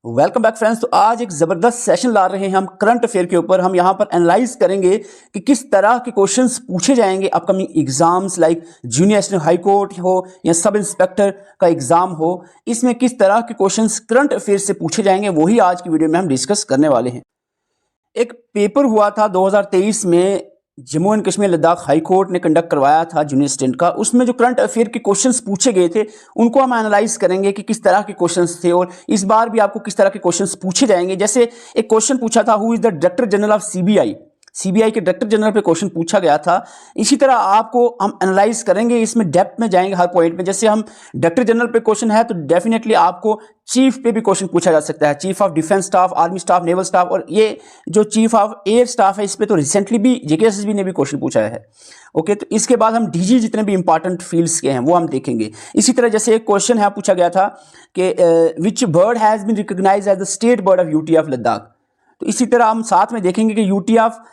Welcome back friends. तो आज एक ज़बरदस्त सेशन ला रहे हैं हम करंट अफेयर के ऊपर। हम यहाँ पर एनालाइज करेंगे कि किस तरह के क्वेश्चंस पूछे जाएंगे upcoming exams, like junior assistant high court हो या सब इंस्पेक्टर का एग्जाम हो। इसमें किस तरह के क्वेश्चंस करंट अफेयर से पूछे जाएंगे वही आज की वीडियो में हम डिस्कस करने वाले हैं। एक पेपर हुआ था 2023 में, Jammu and Kashmir Ladakh high court ने कंडक्ट करवाया था जूनियर असिस्टेंट का। उसमें जो करंट अफेयर के क्वेश्चंस पूछे गए थे उनको हम एनालाइज करेंगे कि किस तरह के क्वेश्चंस थे और इस बार भी आपको किस तरह के क्वेश्चंस पूछे जाएंगे। जैसे एक क्वेश्चन पूछा था, who is the director general of CBI. CBI के डायरेक्टर जनरल पे क्वेश्चन पूछा गया था। इसी तरह आपको हम एनालाइज करेंगे, इसमें डेप्थ में जाएंगे हर पॉइंट में। जैसे हम डायरेक्टर जनरल पे क्वेश्चन है तो डेफिनेटली आपको चीफ पे भी क्वेश्चन पूछा जा सकता है, chief of defence staff, army staff, naval staff, और ये जो चीफ ऑफ एयर स्टाफ है इस पे तो रिसेंटली भी जेकेएसएसबी ने भी क्वेश्चन पूछा है। ओके, तो इसके बाद हम डीजी जितने भी इंपॉर्टेंट फील्ड्स के हैं वो हम देखेंगे। इसी तरह जैसे एक क्वेश्चन है पूछा गया था कि which bird has been recognised as the state bird of UT of Ladakh. तो इसी तरह हम साथ में देखेंगे कि यूटी ऑफ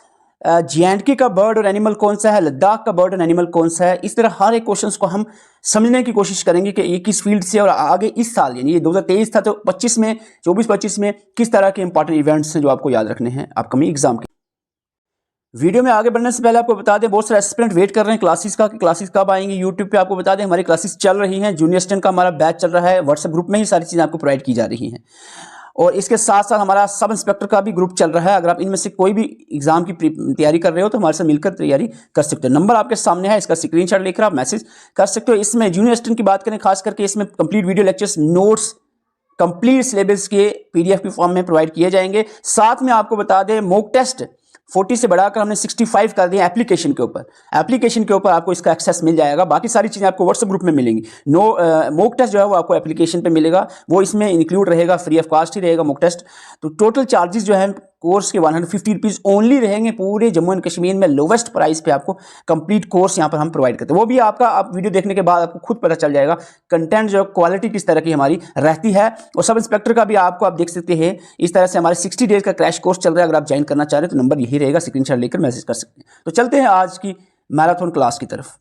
जे&के का बर्ड और एनिमल कौन सा है, लद्दाख का बर्ड और एनिमल कौन सा है। इस तरह हर एक क्वेश्चन को हम समझने की कोशिश करेंगे कि ये किस फील्ड से और आगे इस साल, यानी ये 2023 था तो 25 में 24-25 में किस तरह के इंपॉर्टेंट इवेंट्स हैं जो आपको याद रखने हैं अपकमिंग एग्जाम के। वीडियो में आगे बढ़ने से पहले आपको बता दें, बहुत सारे एस्पिरेंट वेट कर रहे हैं क्लासेस का कि क्लासेस कब आएंगी यूट्यूब पे। आपको बता दें हमारी क्लासेस चल रही हैं, जूनियर असिस्टेंट का हमारा बैच चल रहा है, व्हाट्सएप ग्रुप में ही सारी चीज़ें आपको प्रोवाइड की जा रही हैं। और इसके साथ साथ हमारा सब इंस्पेक्टर का भी ग्रुप चल रहा है। अगर आप इनमें से कोई भी एग्जाम की तैयारी कर रहे हो तो हमारे साथ मिलकर तैयारी कर सकते हो। नंबर आपके सामने है, इसका स्क्रीनशॉट लेकर आप मैसेज कर सकते हो। इसमें जूनियर असिस्टेंट की बात करें खास करके, इसमें complete video lectures, notes, complete syllabus के पीडीएफ के फॉर्म में प्रोवाइड किए जाएंगे। साथ में आपको बता दें मॉक टेस्ट 40 से बढ़ाकर हमने 65 कर दिए एप्लीकेशन के ऊपर। एप्लीकेशन के ऊपर आपको इसका एक्सेस मिल जाएगा। बाकी सारी चीज़ें आपको व्हाट्सएप ग्रुप में मिलेंगी। मॉक टेस्ट जो है वो आपको एप्लीकेशन पे मिलेगा, वो इसमें इंक्लूड रहेगा, फ्री ऑफ कॉस्ट ही रहेगा मॉक टेस्ट। तो टोटल चार्जेस जो है कोर्स के 150 रुपीज़ ओनली रहेंगे। पूरे जम्मू एंड कश्मीर में लोवेस्ट प्राइस पे आपको कंप्लीट कोर्स यहाँ पर हम प्रोवाइड करते हैं। वो भी आपका आप वीडियो देखने के बाद आपको खुद पता चल जाएगा कंटेंट जो क्वालिटी किस तरह की हमारी रहती है। और सब इंस्पेक्टर का भी आपको आप देख सकते हैं, इस तरह से हमारे 60 डेज का क्रैश कोर्स चल रहा है। अगर आप ज्वाइन करना चाह रहे हैं तो नंबर यही रहेगा, स्क्रीनशॉट लेकर मैसेज कर सकते हैं। तो चलते हैं आज की मैराथन क्लास की तरफ।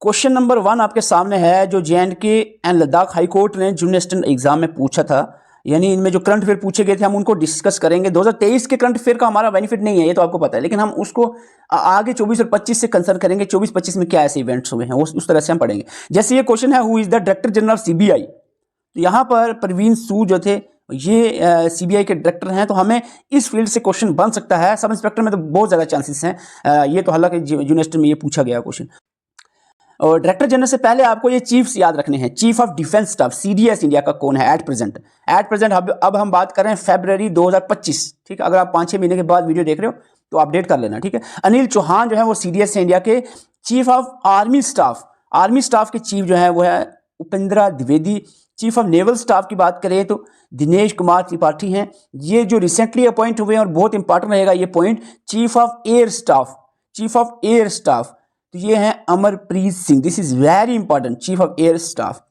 क्वेश्चन नंबर 1 आपके सामने है, जो जे&के एंड लद्दाख हाई कोर्ट ने जूनियर असिस्टेंट एग्जाम में पूछा था। यानी इनमें जो करंट अफेयर पूछे गए थे हम उनको डिस्कस करेंगे। 2023 के करंट अफेयर का हमारा बेनिफिट नहीं है, ये तो आपको पता है, लेकिन हम उसको आगे 24 और 25 से कंसर्न करेंगे। 24-25 में क्या ऐसे इवेंट्स हुए हैं उस तरह से हम पढ़ेंगे। जैसे ये क्वेश्चन है, who is the director general of CBI. तो यहाँ पर परवीन सूद जो थे ये सीबीआई के डायरेक्टर हैं, तो हमें इस फील्ड से क्वेश्चन बन सकता है। सब इंस्पेक्टर में तो बहुत ज़्यादा चांसेस हैं। ये तो हालांकि जूनियर असिस्टेंट में ये पूछा गया क्वेश्चन। और डायरेक्टर जनरल से पहले आपको ये चीफ्स याद रखने हैं। Chief of defence staff CDS India का कौन है एट प्रेजेंट। अब हम बात कर रहे हैं फरवरी 2025। ठीक है, अगर आप 5-6 महीने के बाद वीडियो देख रहे हो तो अपडेट कर लेना। ठीक है, अनिल चौहान जो है वो सीडीएस इंडिया के chief of army staff, army staff के चीफ जो है वो है Upendra Dwivedi. Chief of naval staff की बात करें तो दिनेश कुमार त्रिपाठी हैं। ये जो रिसेंटली अपॉइंट हुए हैं और बहुत इंपॉर्टेंट रहेगा ये point, chief of air staff, chief of air staff तो ये हैं Amarpreet Singh. This is very important, chief of air staff.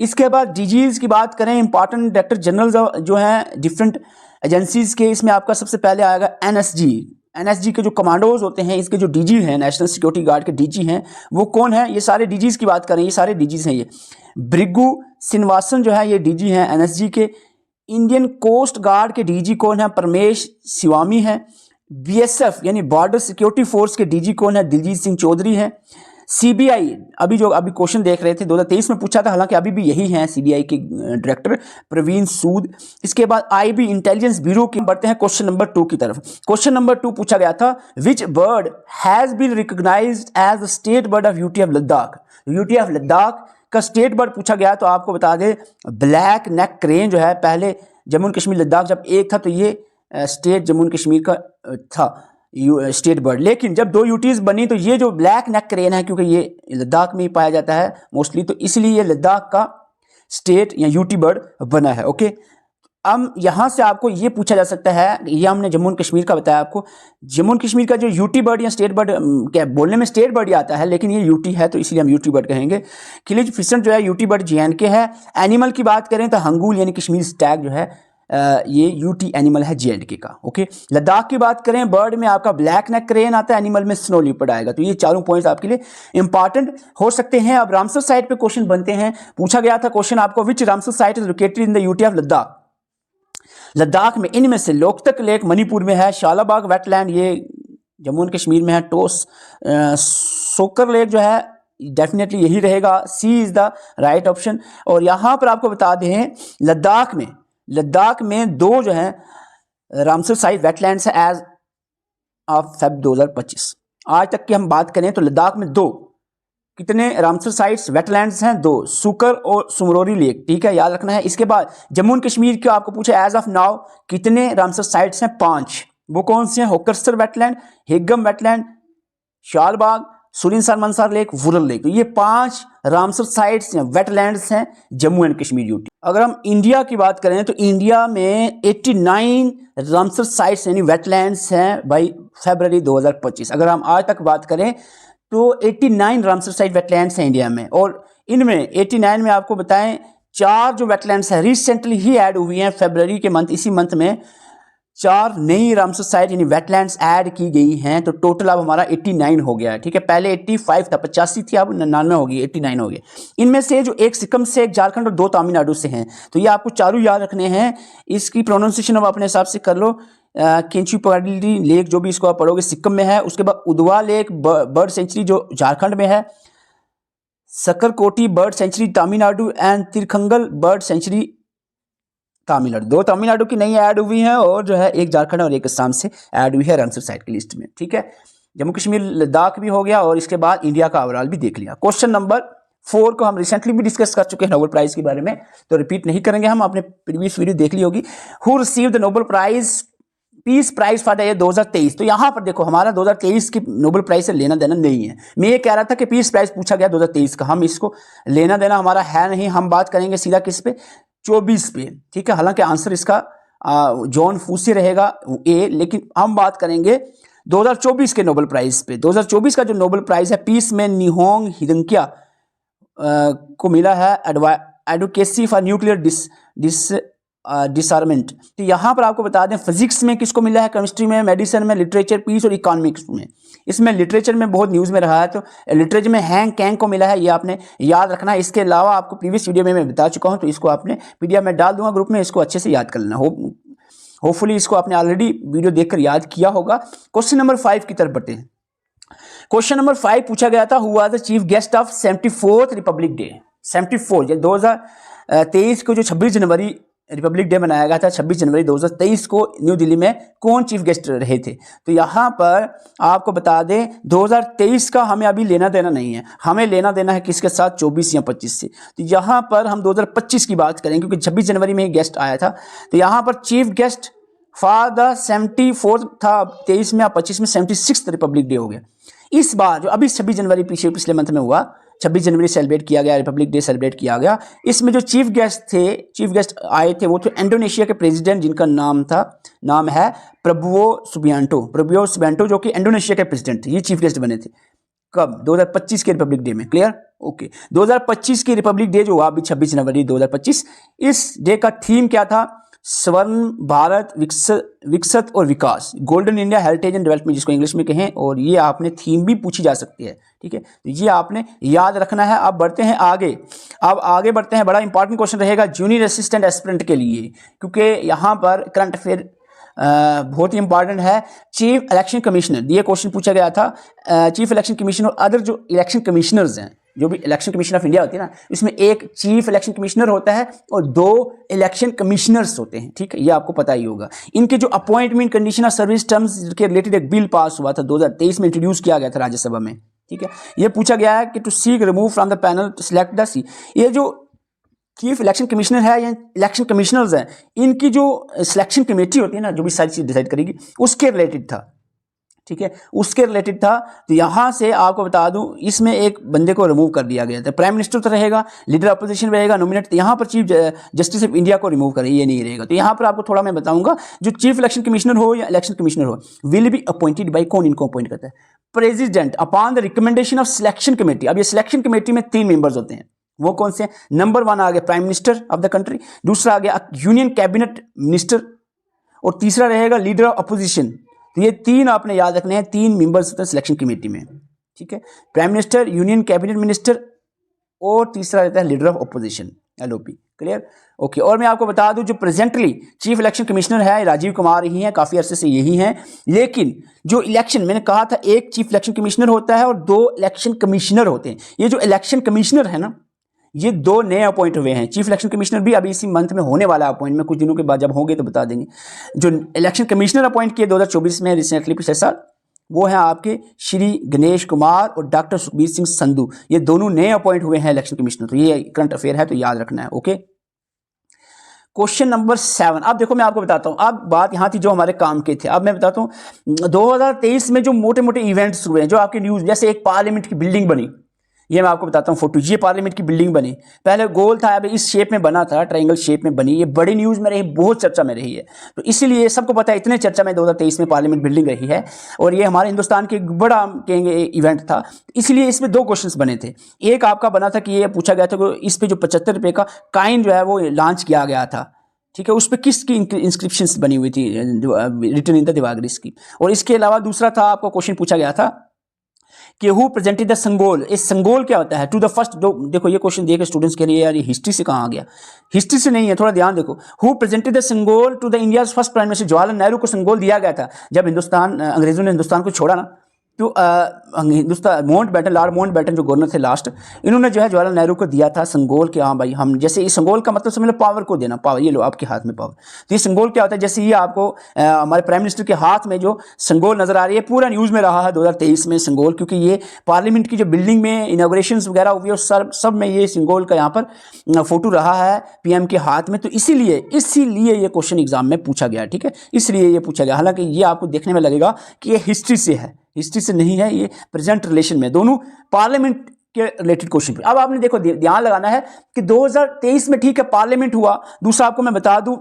इसके बाद डीजीज की बात करें, इंपॉर्टेंट डायरेक्टर जनरल जो हैं डिफरेंट एजेंसीज के, इसमें आपका सबसे पहले आएगा एनएसजी। एनएसजी के जो कमांडोज होते हैं, इसके जो डीजी हैं, नेशनल सिक्योरिटी गार्ड के डीजी हैं, वो कौन है? ये सारे डीजीज की बात करें, ये सारे डीजीज हैं। ये भृगु श्रीनिवासन जो है ये डीजी हैं एनएसजी के। इंडियन कोस्ट गार्ड के डीजी कौन है? परमेश शिवामी है। बीएसएफ यानी बॉर्डर सिक्योरिटी फोर्स के डीजी कौन है? दिलजीत सिंह चौधरी है। सीबीआई अभी क्वेश्चन देख रहे थे 2023 में पूछा था, हालांकि अभी भी यही हैं सीबीआई के डायरेक्टर प्रवीण सूद। इसके बाद आईबी इंटेलिजेंस ब्यूरो की बढ़ते हैं क्वेश्चन नंबर 2 की तरफ। क्वेश्चन नंबर 2 पूछा गया था, which bird has been recognised as the state bird of UT of Ladakh. UT of Ladakh का स्टेट बर्ड पूछा गया तो आपको बता दें ब्लैक नेक क्रेन जो है, पहले जम्मू एंड कश्मीर लद्दाख जब एक था तो ये स्टेट जम्मू एंड कश्मीर का था स्टेट बर्ड। लेकिन जब 2 यूटीज बनी तो ये जो ब्लैक नेक क्रेन है, क्योंकि ये लद्दाख में ही पाया जाता है मोस्टली, तो इसलिए ये लद्दाख का स्टेट या यूटी बर्ड बना है। ओके, अब यहाँ से आपको ये पूछा जा सकता है, ये हमने जम्मू एंड कश्मीर का बताया आपको। जम्मू एंड कश्मीर का जो यूटी बर्ड या स्टेट बर्ड, क्या बोलने में स्टेट बर्ड ही आता है लेकिन ये यूटी है तो इसलिए हम यूटी बर्ड कहेंगे। खिलिज फिसन जो है यूटी बर्ड जे&के है। एनिमल की बात करें तो हंगूल यानी कश्मीर स्टैग जो है ये यूटी एनिमल है J&K का। ओके, लद्दाख की बात करें, बर्ड में आपका ब्लैक नेक क्रेन आता है, एनिमल में स्नो लियोपार्ड आएगा। तो ये चारों पॉइंट्स आपके लिए इंपॉर्टेंट हो सकते हैं। अब रामसर साइट पे क्वेश्चन बनते हैं। पूछा गया था क्वेश्चन आपको, which Ramsar site is located in the UT of Ladakh. Ladakh में इनमें से लोकतक लेक मणिपुर में है, शालाबाग वेटलैंड ये जम्मू एंड कश्मीर में है, टोस सोकर लेक जो है डेफिनेटली यही रहेगा, सी इज द राइट ऑप्शन। और यहां पर आपको बता दें लद्दाख में दो जो है रामसर साइट वेटलैंड्स है एज ऑफ फेब 2025। आज तक की हम बात करें तो लद्दाख में दो कितने रामसर साइट्स वेटलैंड्स हैं, दो, सुकर और सुमरोरी लेक। ठीक है, याद रखना है। इसके बाद जम्मू एंड कश्मीर को आपको पूछा एज ऑफ नाउ कितने रामसर साइट्स हैं, 5। वो कौन से हैं? Hokersar wetland, Hygam wetland, Shallabugh, Surinsar Mansar lake, Wular lake. तो ये 5 रामसर साइट्स या वेटलैंड्स हैं जम्मू एंड कश्मीर यूटी। अगर हम इंडिया की बात करें तो इंडिया में 89 रामसर साइट्स यानी वेटलैंड्स हैं बाई फरवरी 2025। अगर हम आज तक बात करें तो 89 रामसर साइट वेटलैंड्स हैं इंडिया में। और इनमें 89 में आपको बताएं 4 जो वेटलैंड्स हैं रिसेंटली ही ऐड हुई हैं फरवरी के मंथ, इसी मंथ में 4 नई रामसर साइट यानी वेटलैंड्स ऐड की गई हैं। तो टोटल अब हमारा 89 हो गया है। ठीक है, पहले 85 था, 85 थी, अब 99 हो गई, 89 हो गए। इनमें से जो एक सिक्किम से, एक झारखंड और 2 तमिलनाडु से हैं। तो ये आपको चारों याद रखने हैं। इसकी प्रोनाउंसिएशन अब अपने हिसाब से कर लो। केंचुपाडी लेक जो भी इसको आप पढ़ोगे सिक्किम में है। उसके बाद उदवा लेक बर्ड सेंचुरी जो झारखंड में है, Sakarkoti bird sanctuary Tamil Nadu and तिरखंगल बर्ड सेंचुरी तमिलनाडु। 2 तमिलनाडु की नई ऐड हुई हैं और जो है एक झारखंड और एक असम से ऐड हुई है रामसर साइट की लिस्ट में। ठीक है, जम्मू कश्मीर लद्दाख भी हो गया और इसके बाद इंडिया का ओवरऑल भी देख लिया। क्वेश्चन नंबर 4 को हम रिसेंटली भी डिस्कस कर चुके हैं नोबेल प्राइज के बारे में, तो रिपीट नहीं करेंगे हम, आपने प्रीवियस वीडियो देख ली होगी। Who receive the Nobel prize peace prize for the year 2023। तो यहां पर देखो हमारा 2023 की नोबेल प्राइज से लेना देना नहीं है। मैं ये कह रहा था कि पीस प्राइज पूछा गया 2023 का, हम इसको लेना देना हमारा है नहीं। हम बात करेंगे सीधा किस पे, 24 पे। ठीक है, हालांकि आंसर इसका जॉन फूसी रहेगा ए, लेकिन हम बात करेंगे 2024 के नोबेल प्राइज पे। 2024 का जो नोबेल प्राइज है पीस में निहोंग हिदंकिया को मिला है एडवोकेसी फॉर न्यूक्लियर डिसआर्मेंट। तो यहाँ पर आपको बता दें फिजिक्स में किसको मिला है, केमिस्ट्री में, मेडिसिन में, लिटरेचर, पीस और इकोनॉमिक्स में। इसमें लिटरेचर में बहुत न्यूज़ में रहा है, तो लिटरेचर में हैंग कैंग को मिला है, ये आपने याद रखना है। इसके अलावा आपको प्रीवियस वीडियो में मैं बता चुका हूँ, तो इसको आपने PDF में डाल दूंगा ग्रुप में, इसको अच्छे से याद कर लेना। होपफुली इसको आपने ऑलरेडी वीडियो देखकर याद किया होगा। क्वेश्चन नंबर 5 की तरफ बढ़ते हैं। क्वेश्चन नंबर 5 पूछा गया था, who was the chief guest of 74th Republic day. 74 2023 को जो 26 जनवरी रिपब्लिक डे मनाया गया था, 26 जनवरी 2023 को न्यू दिल्ली में कौन चीफ गेस्ट रहे थे। तो यहाँ पर आपको बता दें 2023 का हमें अभी लेना देना नहीं है, हमें लेना देना है किसके साथ, 24 या 25 से। तो यहाँ पर हम 2025 की बात करें क्योंकि 26 जनवरी में ही गेस्ट आया था। तो यहाँ पर चीफ गेस्ट फॉर द 74 था 23 में, 25 में 76th रिपब्लिक डे हो गया। इस बार जो अभी 26 जनवरी पिछले मंथ में हुआ, 26 जनवरी सेलिब्रेट किया गया, रिपब्लिक डे सेलिब्रेट किया गया। इसमें जो चीफ गेस्ट आए थे वो थे इंडोनेशिया के प्रेसिडेंट, जिनका नाम है प्रबोवो सुबियांटो, जो कि इंडोनेशिया के प्रेसिडेंट थे। ये चीफ गेस्ट बने थे कब, 2025 के रिपब्लिक डे में। Clear, okay. 2025 की रिपब्लिक डे जो हुआ अभी 26 जनवरी 2025, इस डे का थीम क्या था, स्वर्ण भारत विकसित और विकास, golden India heritage and development जिसको इंग्लिश में कहें। और ये आपने थीम भी पूछी जा सकती है। ठीक है, तो ये आपने याद रखना है। अब बढ़ते हैं आगे। अब आगे बढ़ते हैं, बड़ा इंपॉर्टेंट क्वेश्चन रहेगा जूनियर असिस्टेंट एस्पिरेंट के लिए, क्योंकि यहाँ पर करंट अफेयर बहुत ही इंपॉर्टेंट है। चीफ इलेक्शन कमिश्नर, ये क्वेश्चन पूछा गया था। चीफ इलेक्शन कमिश्नर और अदर जो इलेक्शन कमिश्नर्स हैं, जो भी इलेक्शन कमीशन ऑफ इंडिया होती है ना, इसमें एक चीफ इलेक्शन कमिश्नर होता है और 2 इलेक्शन कमिश्नर्स होते हैं। ठीक है, ये आपको पता ही होगा। इनके जो appointment condition of service terms के रिलेटेड एक बिल पास हुआ था, 2023 में इंट्रोड्यूस किया गया था राज्यसभा में। ठीक है, ये पूछा गया है कि to seek remove from the panel to select the C. ये जो चीफ इलेक्शन कमिश्नर है या इलेक्शन कमिश्नर्स हैं, इनकी जो सिलेक्शन कमेटी होती है ना, जो भी सारी चीज डिसाइड करेगी, उसके रिलेटेड था। ठीक है, उसके रिलेटेड था। तो यहां से आपको बता दूं, इसमें एक बंदे को रिमूव कर दिया गया था। प्राइम मिनिस्टर तो रहेगा, लीडर अपोजिशन रहेगा नॉमिनेट, तो यहां पर चीफ जस्टिस ऑफ इंडिया को रिमूव करे, ये नहीं रहेगा। तो यहां पर आपको थोड़ा मैं बताऊंगा, जो चीफ इलेक्शन कमिश्नर हो या इलेक्शन कमिश्नर हो, विल बी अपॉइंटेड बाय, कौन इनको अपॉइंट करता है, president upon the recommendation of selection committee. अब ये सिलेक्शन कमेटी में 3 मेंबर्स होते हैं, वो कौन से हैं? नंबर 1 आ गया prime minister of the country, दूसरा आ गया यूनियन कैबिनेट मिनिस्टर, और तीसरा रहेगा लीडर ऑफ अपोजिशन। तो ये 3 आपने याद रखने हैं, 3 मेंबर्स होते हैं सिलेक्शन कमेटी में, ठीक है, prime minister, union cabinet minister और तीसरा रहता है leader of opposition, LOP। Clear? Okay. और मैं आपको बता दूं जो प्रेजेंटली चीफ इलेक्शन कमिश्नर है राजीव कुमार ही हैं, काफ़ी अरसे से यही हैं, लेकिन जो इलेक्शन, मैंने कहा था एक चीफ इलेक्शन कमिश्नर होता है और 2 इलेक्शन कमिश्नर होते हैं। ये जो इलेक्शन कमिश्नर है ना, ये 2 नए अपॉइंट हुए हैं। चीफ इलेक्शन कमिश्नर भी अभी इसी मंथ में होने वाला है अपॉइंट, में कुछ दिनों के बाद जब होंगे तो बता देंगे। जो इलेक्शन कमिश्नर अपॉइंट किए 2024 में रिसेंटली, पिछले साल, वो हैं आपके श्री गणेश कुमार और डॉक्टर सुखबीर सिंह संधू। ये दोनों नए अपॉइंट हुए हैं इलेक्शन कमिश्नर। तो ये करंट अफेयर है, तो याद रखना है। ओके। Question number 7। अब देखो मैं आपको बताता हूं, अब बात यहां थी जो हमारे काम के थे, अब मैं बताता हूं 2023 में जो मोटे मोटे इवेंट्स हुए हैं, जो आपके न्यूज, जैसे एक पार्लियामेंट की बिल्डिंग बनी, ये मैं आपको बताता हूँ फोटो। ये पार्लियामेंट की बिल्डिंग बनी, पहले गोल था, अब इस शेप में बना था, ट्रायंगल शेप में बनी। ये बड़ी न्यूज़ में रही, बहुत चर्चा में रही है, तो इसीलिए सबको पता है इतने चर्चा में 2023 में पार्लियामेंट बिल्डिंग रही है, और ये हमारे हिंदुस्तान के बड़ा कहेंगे इवेंट था। इसलिए इसमें 2 क्वेश्चंस बने थे। एक आपका बना था कि ये पूछा गया था कि इस पे जो 75 रुपये का काइन जो है वो लॉन्च किया गया था, ठीक है, उस पर किसकी इंस्क्रिप्शंस बनी हुई थी, रिटन इन द दिवागरी स्कीम। और इसके अलावा दूसरा था, आपको क्वेश्चन पूछा गया था कि हु प्रेजेंटेड द संगोल। इस संगोल क्या होता है? टू द फर्स्ट, देखो ये क्वेश्चन देखे स्टूडेंट्स के लिए, यार ये हिस्ट्री से कहाँ आ गया, हिस्ट्री से नहीं है, थोड़ा ध्यान देखो। Who presented the Sengol to the India's first prime minister. Jawaharlal Nehru को संगोल दिया गया था जब हिंदुस्तान, अंग्रेजों ने हिंदुस्तान को छोड़ा ना, तो हिंदुस्तान, माउंटबेटन, लॉर्ड माउंटबेटन जो गवर्नर थे लास्ट, इन्होंने जो है जवाहरलाल नेहरू को दिया था संगोल के, हाँ भाई हम, जैसे इस संगोल का मतलब समझ लो पावर को देना, पावर, ये लो आपके हाथ में पावर। तो ये संगोल क्या होता है? जैसे ये आपको हमारे प्राइम मिनिस्टर के हाथ में जो संगोल नजर आ रही है, पूरा न्यूज़ में रहा है 2023 में संगोल, क्योंकि ये पार्लियामेंट की जो बिल्डिंग में इनॉग्रेशन वगैरह हुई है, सब में ये संगोल का यहाँ पर फोटो रहा है PM के हाथ में। तो इसीलिए ये क्वेश्चन एग्जाम में पूछा गया, ठीक है, इसलिए ये पूछा गया। हालांकि ये आपको देखने में लगेगा कि ये हिस्ट्री से है, हिस्ट्री से नहीं है, ये प्रेजेंट रिलेशन में, दोनों पार्लियामेंट के रिलेटेड क्वेश्चन पे। अब आपने देखो ध्यान लगाना है कि 2023 में, ठीक है, पार्लियामेंट हुआ। दूसरा आपको मैं बता दूं,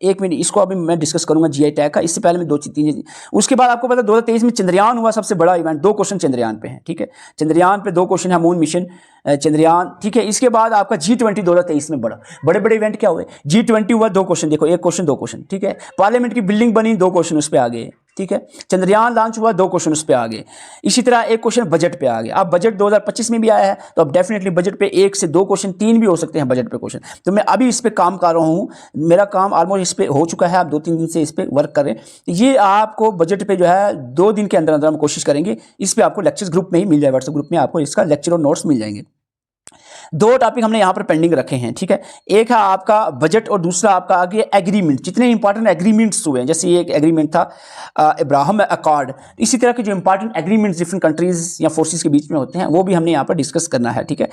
एक मिनट, इसको अभी मैं डिस्कस करूंगा GI टैग का, इससे पहले मैं 2-3, उसके बाद आपको पता 2023 में चंद्रयान हुआ, सबसे बड़ा इवेंट। 2 क्वेश्चन चंद्रयान पे हैं, ठीक है, चंद्रयान पे 2 क्वेश्चन है, मून मिशन चंद्रयान, ठीक है। इसके बाद आपका G20 2023 में बड़े बड़े इवेंट क्या हुए? G20 हुआ, 2 क्वेश्चन, देखो 1 क्वेश्चन 2 क्वेश्चन, ठीक है। पार्लियामेंट की बिल्डिंग बनी, 2 क्वेश्चन उस पर आ गए, ठीक है। चंद्रयान लॉन्च हुआ, 2 क्वेश्चन उस पर आ गए। इसी तरह 1 क्वेश्चन बजट पे आ गया। अब बजट 2025 में भी आया है, तो अब डेफिनेटली बजट पे 1 से 2 क्वेश्चन, 3 भी हो सकते हैं बजट पे क्वेश्चन। तो मैं अभी इस पे काम कर रहा हूँ, मेरा काम ऑलमोस्ट इस पे हो चुका है, आप 2-3 दिन से इस पे वर्क कर रहे हैं। ये आपको बजट पे जो है 2 दिन के अंदर अंदर हम कोशिश करेंगे, इस पे आपको लेक्चर्स ग्रुप में ही मिल जाए, व्हाट्सएप ग्रुप में आपको इसका लेक्चर और नोट्स मिल जाएंगे। 2 टॉपिक हमने यहाँ पर पेंडिंग रखे हैं, ठीक है। एक है आपका बजट और दूसरा आपका आगे एग्रीमेंट, जितने इंपॉर्टेंट एग्रीमेंट्स हुए हैं, जैसे ये एक एग्रीमेंट था अब्राहम अकॉर्ड, इसी तरह के जो इंपॉर्टेंट एग्रीमेंट्स डिफरेंट कंट्रीज या फोर्सेस के बीच में होते हैं, वो भी हमने यहाँ पर डिस्कस करना है, ठीक है।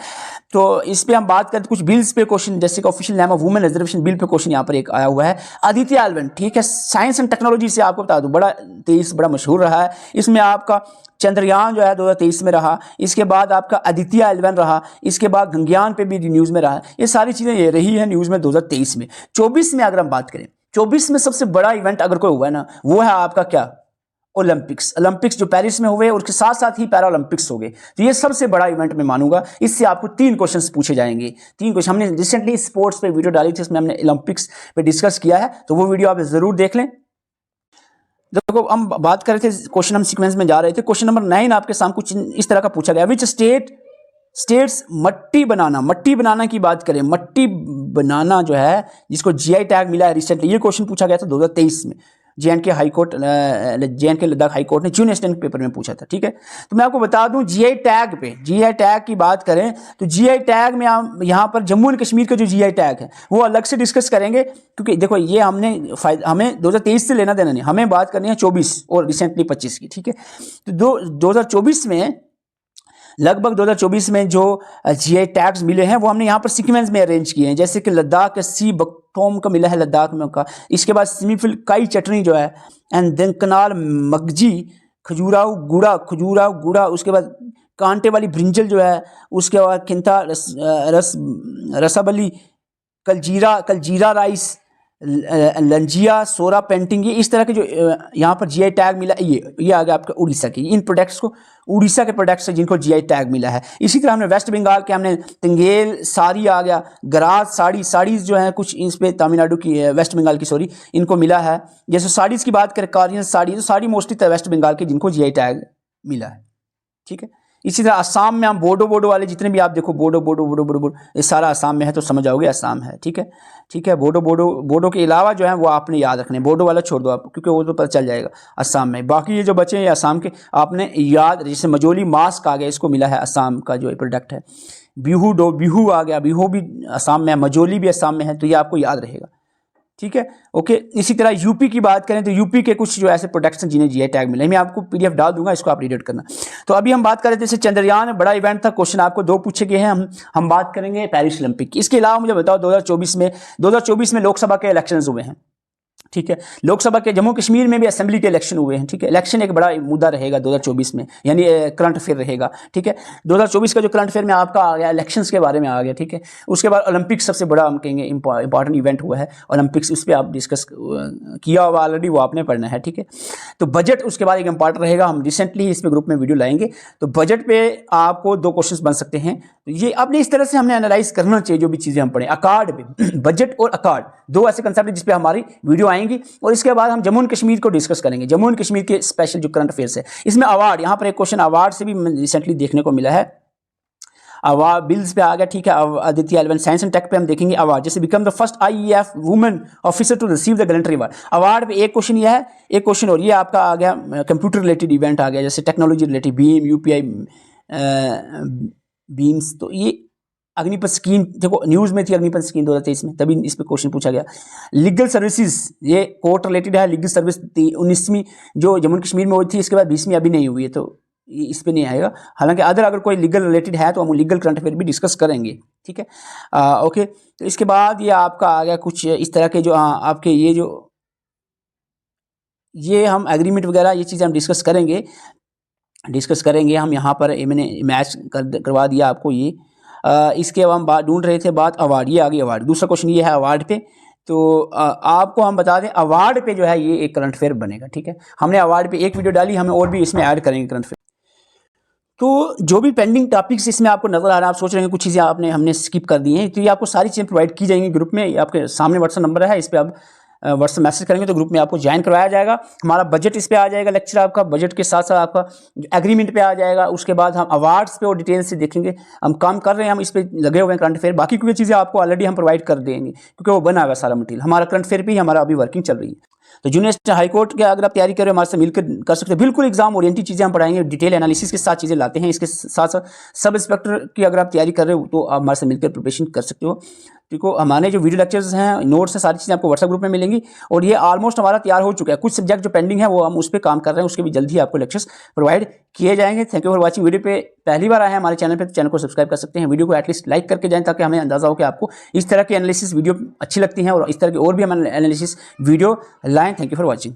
तो इस पर हम बात करते, कुछ बिल्स पे क्वेश्चन, जैसे कि official name of women reservation bill pay question यहाँ पर एक आया हुआ है। आदित्य एल1, ठीक है, साइंस एंड टेक्नोलॉजी से आपको बता दूँ, बड़ा 23 बड़ा मशहूर रहा है। इसमें आपका चंद्रयान जो है 2023 में रहा, इसके बाद आपका आदित्य L1 रहा, इसके बाद गगनयान पे भी न्यूज़ में रहा। ये सारी चीज़ें ये रही है न्यूज़ में 2023 में। 24 में अगर हम बात करें, 24 में सबसे बड़ा इवेंट अगर कोई हुआ है ना, वो है आपका क्या? ओलंपिक्स जो पेरिस में हुए, और उसके साथ साथ ही पैरा ओलंपिक्स हो गए। तो ये सबसे बड़ा इवेंट मैं मानूंगा। इससे आपको 3 क्वेश्चंस पूछे जाएंगे। 3 क्वेश्चन हमने रिसेंटली स्पोर्ट्स पे वीडियो डाली थी, इसमें हमने ओलंपिक्स पे डिस्कस किया है, तो वो वीडियो आप जरूर देख लें। देखो हम बात कर रहे थे, क्वेश्चन हम सीक्वेंस में जा रहे थे। क्वेश्चन नंबर 9 आपके सामने कुछ इस तरह का पूछा गया, विच स्टेट्स मट्टी बनाना की बात करें, मट्टी बनाना जो है जिसको GI टैग मिला है रिसेंटली, ये क्वेश्चन पूछा गया था 2023 में। JNK high court, JNK Ladakh high court ने जूनियर स्टैंडर्ड पेपर में पूछा था, ठीक है। तो मैं आपको बता दूं GI टैग की बात करें तो GI टैग में यहाँ पर जम्मू एंड कश्मीर का जो GI टैग है वो अलग से डिस्कस करेंगे, क्योंकि देखो ये हमें 2023 से लेना देना नहीं, हमें बात करनी है 24 और रिसेंटली 25 की, ठीक है। तो 2024 में लगभग 2024 में जो GI टैग्स मिले हैं वो हमने यहाँ पर सीक्वेंस में अरेंज किए हैं। जैसे कि लद्दाख का सी बकथोम का मिला है, लद्दाख में का। इसके बाद सिमीफिल काई चटनी जो है, एंड देन कनाल मगजी, खजूराव गुड़ा, उसके बाद कांटे वाली ब्रिंजल जो है, उसके बाद खिंता रसाबली, कलजीरा राइस, लंजिया, सोरा पेंटिंग, ये इस तरह के जो यहाँ पर जीआई टैग मिला, ये आ गया आपका उड़ीसा की। इन प्रोडक्ट्स को उड़ीसा के प्रोडक्ट्स हैं जिनको जीआई टैग मिला है। इसी तरह हमने वेस्ट बंगाल के हमने तंगेल साड़ी आ गया, गराज साड़ीज़ जो है कुछ इस पे तमिलनाडु की, वेस्ट बंगाल की सॉरी, इनको मिला है। जैसे साड़ीज़ की बात करें, कारियन साड़ी, तो साड़ी मोस्टली वेस्ट बंगाल के जिनको जीआई टैग मिला है, ठीक है। इसी तरह असम में हम बोडो वाले जितने भी आप देखो, बोडो ये सारा असम में है, तो समझ आओगे असम है, ठीक है, ठीक है। बोडो के अलावा जो है वो आपने याद रखने, बोडो वाला छोड़ दो आप, क्योंकि वो तो पता चल जाएगा असम में। बाकी ये जो बचे हैं असम के आपने याद, जैसे मजोली मास्क आ गया, इसको मिला है असम का जो प्रोडक्ट है। बिहू आ गया, बिहू भी असम में है, मजोली भी असम में है, तो ये आपको याद रहेगा, ठीक है, ओके। इसी तरह यूपी की बात करें तो यूपी के कुछ जो ऐसे प्रोडक्ट्स हैं जिन्हें जीआई टैग मिले, मैं आपको पीडीएफ डाल दूंगा, इसको आप रीड करना। तो अभी हम बात कर रहे थे, जैसे चंद्रयान बड़ा इवेंट था, क्वेश्चन आपको 2 पूछे गए हैं। हम बात करेंगे पेरिस ओलंपिक की। इसके अलावा मुझे बताओ 2024 में लोकसभा के इलेक्शंस हुए हैं, ठीक है। लोकसभा के जम्मू कश्मीर में भी असेंबली के इलेक्शन हुए हैं, ठीक है। इलेक्शन एक बड़ा मुद्दा रहेगा 2024 में, यानी करंट अफेयर रहेगा, ठीक है। 2024 का जो करंट अफेयर में आपका आ गया, इलेक्शंस के बारे में आ गया, ठीक है। उसके बाद ओलंपिक्स सबसे बड़ा हम कहेंगे इंपॉर्टेंट इवेंट हुआ है ओलंपिक्स, उस पर आप डिस्कस किया हुआ ऑलरेडी, वो आपने पढ़ना है, ठीक है। तो बजट उसके बाद एक इंपॉर्टेंट रहेगा, हम रिसेंटली इस पर ग्रुप में वीडियो लाएंगे। तो बजट पे आपको 2 क्वेश्चन बन सकते हैं, तो ये आपने इस तरह से हमने एनालाइज करना चाहिए जो भी चीज़ें हम पढ़ें। अकार्ड पे बजट और अकार्ड 2 ऐसे कंसेप्ट जिस पे हमारी वीडियो आएंगी, और इसके बाद हम जम्मू एंड कश्मीर को डिस्कस करेंगे, जम्मू एंड कश्मीर के स्पेशल जो करंट अफेयर्स है। इसमें अवार्ड, यहाँ पर एक क्वेश्चन अवार्ड से भी रिसेंटली देखने को मिला है, अवार्ड बिल्स पे आ गया, ठीक है। Aditya L one science and tech पे हम देखेंगे अवार्ड, जैसे become the first IEF women officer to receive the gallantry award. Award पे एक क्वेश्चन ये है, एक क्वेश्चन और ये आपका आ गया कंप्यूटर रिलेटेड इवेंट आ गया, जैसे technology related beam UPI beams. तो ये अग्निपथ स्कीम देखो, न्यूज़ में थी अग्निपथ स्कीम 2023 में, तभी इस पर क्वेश्चन पूछा गया। लीगल सर्विसेज, ये कोर्ट रिलेटेड है। लीगल सर्विस 19वीं जो जम्मू कश्मीर में हुई थी, इसके बाद 20वीं अभी नहीं हुई है, तो इस पे नहीं आएगा। हालांकि अगर कोई लीगल रिलेटेड है तो हम लीगल करंट अफेयर भी डिस्कस करेंगे, ठीक है, ओके। तो इसके बाद ये आपका आ गया कुछ इस तरह के जो आपके ये हम एग्रीमेंट वगैरह ये चीज़ें हम डिस्कस करेंगे हम यहाँ पर मैंने मैच करवा दिया आपको ये। इसके अब हम बात ढूंढ रहे थे, बात अवार्ड, ये आ गई अवार्ड। दूसरा क्वेश्चन ये है अवार्ड पे, तो आपको हम बता दें अवार्ड पे जो है ये एक करंट अफेयर बनेगा, ठीक है। हमने अवार्ड पे एक वीडियो डाली, हमें और भी इसमें ऐड करेंगे करंट अफेयर। तो जो भी पेंडिंग टॉपिक्स इसमें आपको नजर आ रहा है, आप सोच रहे हैं कुछ चीज़ें हमने स्किप कर दी हैं, तो ये आपको सारी चीज़ें प्रोवाइड की जाएंगी ग्रुप में। आपके सामने व्हाट्सएप नंबर है, इस पर आप व्हाट्सएप मैसेज करेंगे तो ग्रुप में आपको ज्वाइन करवाया जाएगा। हमारा बजट इस पे आ जाएगा, लेक्चर आपका बजट के साथ साथ आपका एग्रीमेंट पे आ जाएगा। उसके बाद हम अवार्ड्स पे और डिटेल से देखेंगे, हम काम कर रहे हैं, हम इस पे लगे हुए हैं करंट अफेयर। बाकी कोई चीज़ें आपको ऑलरेडी हम प्रोवाइड कर देंगे, क्योंकि वो बना हुआ सारा मटेरियल हमारा करंट अफेयर पे ही हमारा अभी वर्किंग चल रही है। तो जूनियर असिस्टेंट हाई कोर्ट के अगर आप तैयारी कर रहे हो, हमारे से मिलकर कर सकते हो, बिल्कुल एग्जाम ओरिएंटेड चीज़ें हम पढ़ाएंगे, डिटेल एनालिसिस के साथ चीज़ें लाते हैं। इसके साथ साथ सब इंस्पेक्टर की अगर आप तैयारी कर रहे हो तो आप हमारे से मिलकर प्रिपरेशन कर सकते हो। देखो हमारे जो वीडियो लेक्चर्स हैं, नोट्स हैं, सारी चीज़ें आपको व्हाट्सएप ग्रुप में मिलेंगी। और ये ऑलमोस्ट हमारा तैयार हो चुका है, कुछ सब्जेक्ट जो पेंडिंग है वो हम उस पर काम कर रहे हैं, उसके भी जल्द ही आपको लेक्चर्स प्रोवाइड किए जाएंगे। Thank you for watching. Video पे पहली बार आए हैं हमारे चैनल पे, तो चैनल को सब्सक्राइब कर सकते हैं, वीडियो को एटलीस्ट लाइक करके जाएं, ताकि हमें अंदाजा हो कि आपको इस तरह की एनालिसिस वीडियो अच्छी लगती हैं और इस तरह की और भी हम एनालिसिस वीडियो लाएँ। Thank you for watching.